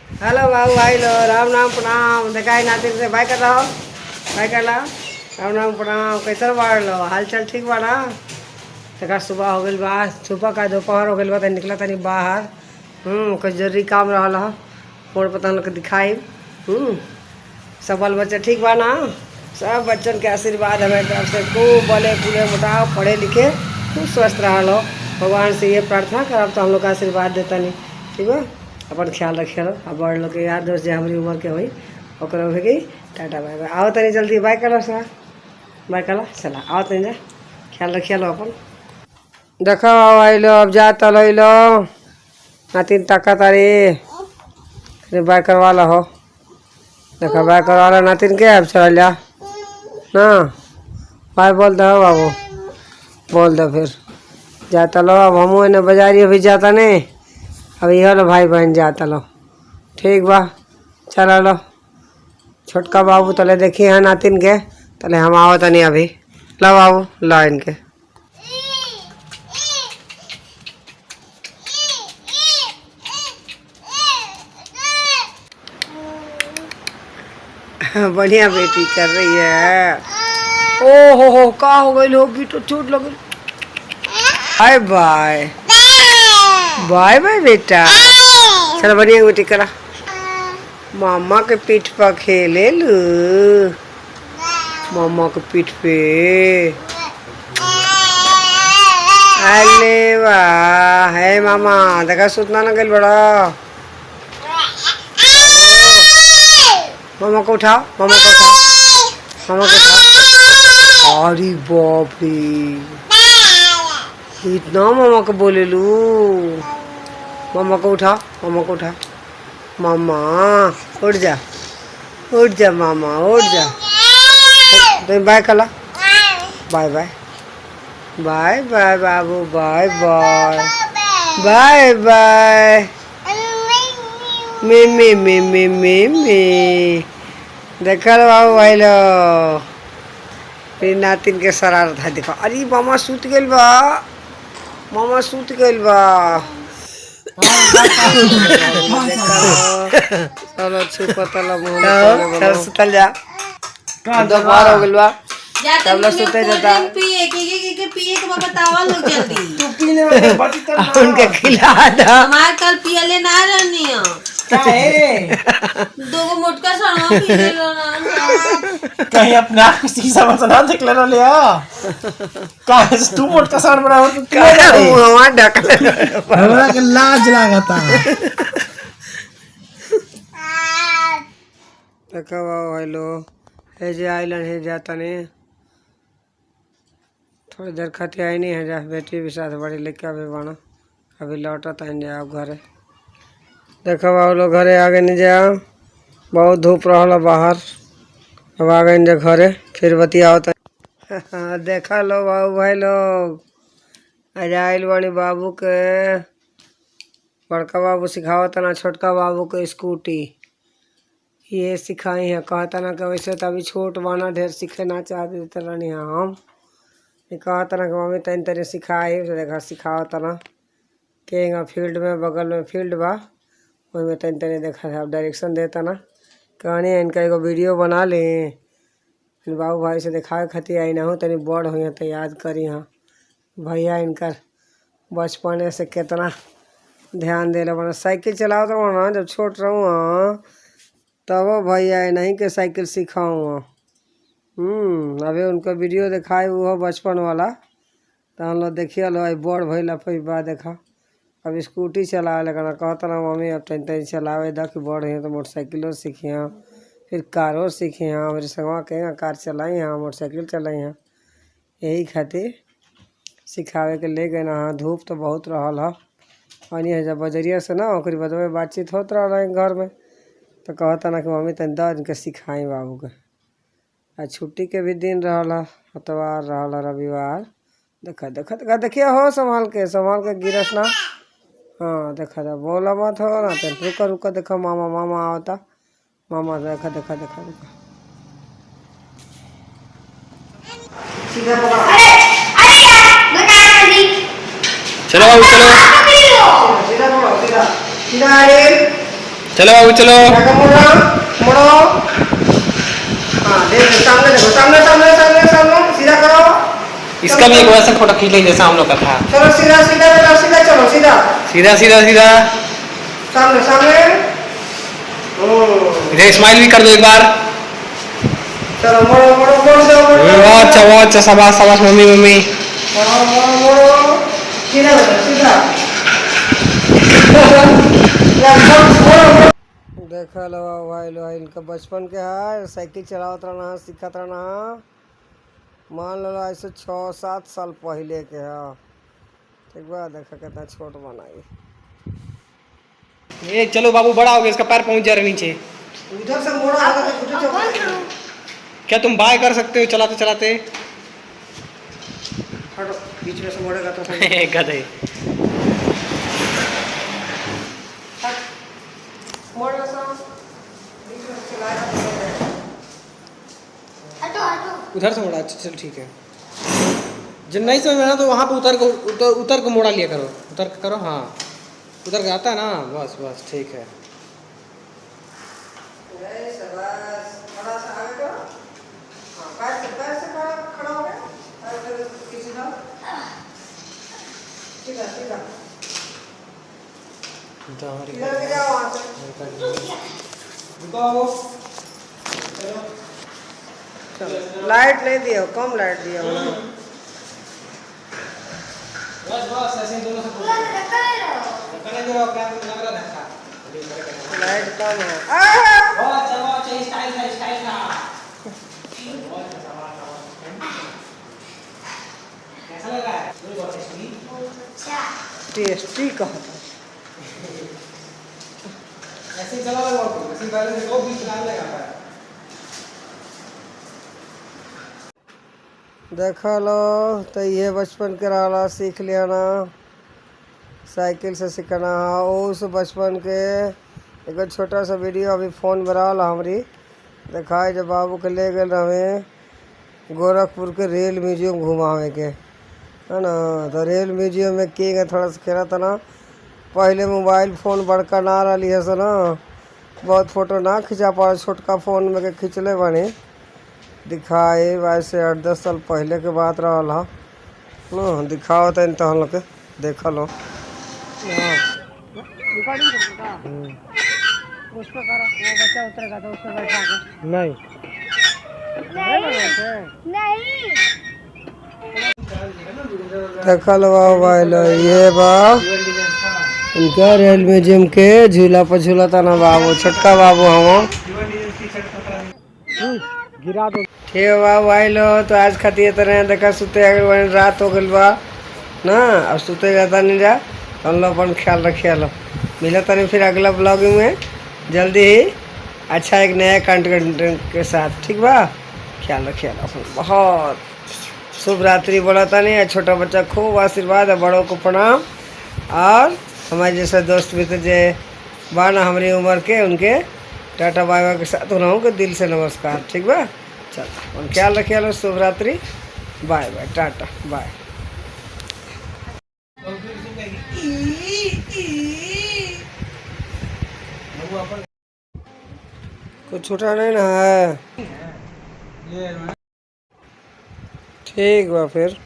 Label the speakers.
Speaker 1: Hello बाबू भाई लो, राम नाम प्रणाम। देखाई नातिन से भाई कर रहा भाई कर ला। राम नाम प्रणाम। कैसे बाढ़ लो, हाल चाल ठीक बा ना? देखा सुबह हो गई बा, सुबह का दोपहर हो गई बा, निकला तनी बाहर। कुछ जरूरी काम रहा है, मोड़ पता लोग के दिखाई। सब बाल बच्चे ठीक बा ना? सब बच्चन के आशीर्वाद हमारे तरफ से खूब बले पूरे मोटाओ पढ़े लिखे खूब स्वस्थ रहा लो। भगवान से ये प्रार्थना करब तो हम लोग का आशीर्वाद देता नहीं। ठीक है, अपन ख्याल रखिए लो। अब बड़ लोग के यार दोस्त जो हमारी उम्र के हुई ओकर हो गई। Ta-ta bye bye. आओ तनी जल्दी बाय करो सा, बाय कला चला आओ तनी जा, ख्याल रखिए लो अपन। देखो आइलो अब जा तलो लो नातिन टका तारी बाय करवा लो हो। देखो बाय करवा लो नातिन के, अब चल जा ना। बाय बोल दो बाबू, बोल दो फिर जाता लो। अब हम इन्हें बाजारी अभी जाता नहीं, अब यह लो भाई बहन जाता लो। ठीक बा चलो लो। छोटका बाबू तले देखिए हैं नातिन के, तले हम आओ तनी अभी। लो बाबू लो इनके। बढ़िया बेटी कर रही है। ओ हो का हो गई होगी तो चोट लग गई। बाय बाय बाय बाय बेटा। चलो बढ़िया बेटी करा, मामा के पीठ पर खेले लू। मामा के पीठ पे अरे वाह है मामा। देखा सुतना न गल बड़ा। मामा को उठाओ, मामा को उठाओ, मामा को उठाओ। अरे बाप रे, इतना मामा को बोले लू। मामा को उठाओ, मामा को उठाओ। मामा उठ जा, उठ जा मामा उठ जा। तुम बाय कला, बाय बाय बाय बाय बाबू, बाय बाय बाय बाय। मिमी मिमी मिमी देखल बाबू भाई लो। फिर नातिन के शरारत है देखो। अरे मामा सूत गइल बा, मामा सूत गइल बा। चलो छुपा तला मुंह सुतल जा। दोपहर हो गइल बा, सब लोग सुते जाता।
Speaker 2: पिए के बतावा लोग जल्दी।
Speaker 1: तू पीने उनके खिला दा।
Speaker 2: हमार कल पियले ना रहनी है। दो मोटका सड़वा पी ले ना।
Speaker 3: कहीं अपने आप को शीशा में तो ना देख ले लिया। कहाँ से तू मोटका सड़ बड़ा हो?
Speaker 1: हमारा ढक ले,
Speaker 3: हमरा के लाज लागता।
Speaker 1: देखो हेलो हे जे आइलन हे जाता नहीं। थोड़ी देर खाती आई नहीं है जा, बेटी भी साथ बड़ी लेके अभी बना अभी लौटा तहन जाओ घरे। देखो बाबू लोग घरे आगे नहीं जाओ, बहुत धूप रहा बाहर। अब आ गए जे घरे, फिर बतियाओ तो। देखा लो बाबू भाई लोग, आज आइल बनी बाबू के। बड़का बाबू सिखावत ना छोटका बाबू के स्कूटी, ये सिखाई है। कहता ना कि वैसे तो अभी छोट बाना ढेर सीखे ना चाहते रहनी है हम। कहता ना कि मम्मी तन तनी सिखाई, देखा सिखावत ना के फील्ड में बगल में फील्ड बा, वही में तन तनी देखा अब डायरेक्शन देता ना। कहनी इनका एगो वीडियो बना ली, बाबू भाई से दिखावे खातिर आई ना हो। तनी बड़ हुई तो याद करी हाँ भैया इनका बचपने से कितना ध्यान दे बना। साइकिल चलाओ तो ना जब छोट रहूँ हाँ, तब भैया नहीं के साइकिल सिखाऊँ। अभी उनका वीडियो दिखाए वो बचपन वाला, तो हम लोग देखिए लो बड़ भैया फिर बा देखा अब स्कूटी चलावे लगा। कहता ना मम्मी अब तन तन चलावे दा कि बड़ है तो मोटरसाइकिलो सीखी हाँ, फिर कारो सीखी हाँ। मेरे संगवा के कार चलाई हाँ, मोटरसाइकिल चलाई हाँ। यही खातिर सिखावे के ले गए ना। हाँ धूप तो बहुत रहल है पानी है। जब बजरिया से ना ओकरी बदवे बातचीत होत रहा घर में, तो कहता ना कि मम्मी तन दर्द के सिखाई बाबू के। आज छुट्टी के भी दिन रहा, अतवार रहा, रविवार। देखा देखा देखा देखिए हो, संभाल के गिरस ना। हाँ देखा था बोला मत हो ना। तो रुका रुका देखा मामा मामा आवता, मामा देखा देखा देखा देखा।
Speaker 3: चलो बाबू चलो।
Speaker 1: सीधा
Speaker 3: चलो बाबू चलो।
Speaker 1: देखो मुड़ो मुड़ो। हाँ देखो सामने देखो सामने सामने सामने सामने सीधा करो।
Speaker 3: इसका भी एक वैसा फोटो खींच लेंगे जैसा हम लोग का था।
Speaker 1: चलो सीधा सीधा बेटा सीधा चलो सीधा।
Speaker 3: सीधा सीधा सीधा।
Speaker 1: सामने सामने।
Speaker 3: इधर स्माइल भी कर दो एक बार।
Speaker 1: चलो मोड़ो मोड़ो मोड़ दो मोड़ दो।
Speaker 3: बहुत अच्छा शाबाश शाबाश मम्मी मम्मी।
Speaker 1: मोड़ो मोड़ो मोड़ो। सीधा बेटा सीधा। देखा लो भाई लो इनका बचपन के है साइकिल चलावत रहना सीखत रहना। मान लो ऐसे 6-7 साल पहले के है। ठीक बा देखा कितना छोट बनाई।
Speaker 3: ये चलो बाबू बड़ा हो गया इसका पैर पहुंच जा रहा नीचे।
Speaker 1: उधर से मोड़ा आगे से घुटे चौक।
Speaker 3: क्या तुम बाय कर सकते हो चलाते चलाते?
Speaker 1: हटो बीच में से मोड़ेगा तो सही।
Speaker 3: गधे।
Speaker 1: मोड़ लो सा। बीच में से चलाएगा तो सही रहेगा।
Speaker 2: हटो हटो।
Speaker 3: उधर से मोड़ा अच्छा चल ठीक है। जब नहीं समझ में आना तो वहाँ पे उतर को मोड़ा लिया करो। उतर के करो हाँ। उधर के आता है ना बस बस ठीक है।
Speaker 1: शाबाश थोड़ा सा आगे करो। हाँ पैर से खड़ा हो गया। पैर से पीछे जाओ। सीधा सीधा। इधर के जाओ वहाँ से। चलो लाइट नहीं दिया कम लाइट दिया हो ना।
Speaker 3: बस बस ऐसे ही दोनों से
Speaker 1: लाइट कम है।
Speaker 3: स्टाइल का। कैसा लग रहा है?
Speaker 1: टेस्टी कहा था।
Speaker 3: ऐसे ही चला लगा ऐसे ही पहले से 2 चला लगा।
Speaker 1: देखा लो तो ये बचपन के रहा सीख लिया ना साइकिल से सीखना। उस बचपन के एक छोटा सा वीडियो अभी फ़ोन में रहा हमारी दिखाए जब बाबू के ले गए हमें गोरखपुर के रेल म्यूजियम घुमावे के है ना। तो रेल म्यूजियम में किए थोड़ा सा खेला था ना। पहले मोबाइल फ़ोन बड़का ना रही है सो ना बहुत फ़ोटो ना खिंचा पा छोटका फ़ोन में के खिंचले बने दिखाए वैसे 8-10 साल पहले के बात रहा ना दिखाओ तो हम लोग के देखा लो। उस पे करो वो बच्चा उतरेगा तो उस पे बैठा के नहीं देखा लो भाई लो ये बा इनका रेल म्यूजियम के झूला पर झूला था ना बाबू छोटका बाबू हम गिरा दो। ठीक है बाबू आई लो तो आज खाती तरह देखा सुते अगर रात हो गई बा ना अब सुते जाता नहीं जा हम लोग अपन ख्याल रखिए लो मिला तनी फिर अगला ब्लॉगिंग में जल्दी ही अच्छा एक नया कंटेंट के साथ ठीक बा। ख्याल रखिए अपन बहुत शुभ रात्रि बोला था नहीं छोटा बच्चा खूब आशीर्वाद है बड़ों को प्रणाम और हमारे जैसे दोस्त भी थे जे बाना हमारी उम्र के उनके टाटा बाय बाय के साथ उन्होंने के दिल से नमस्कार ठीक बा। चल और ख्याल रखिए लो शुभ रात्रि बाय बाय टाटा बाय। कुछ छूटा नहीं ना है ठीक बा फिर।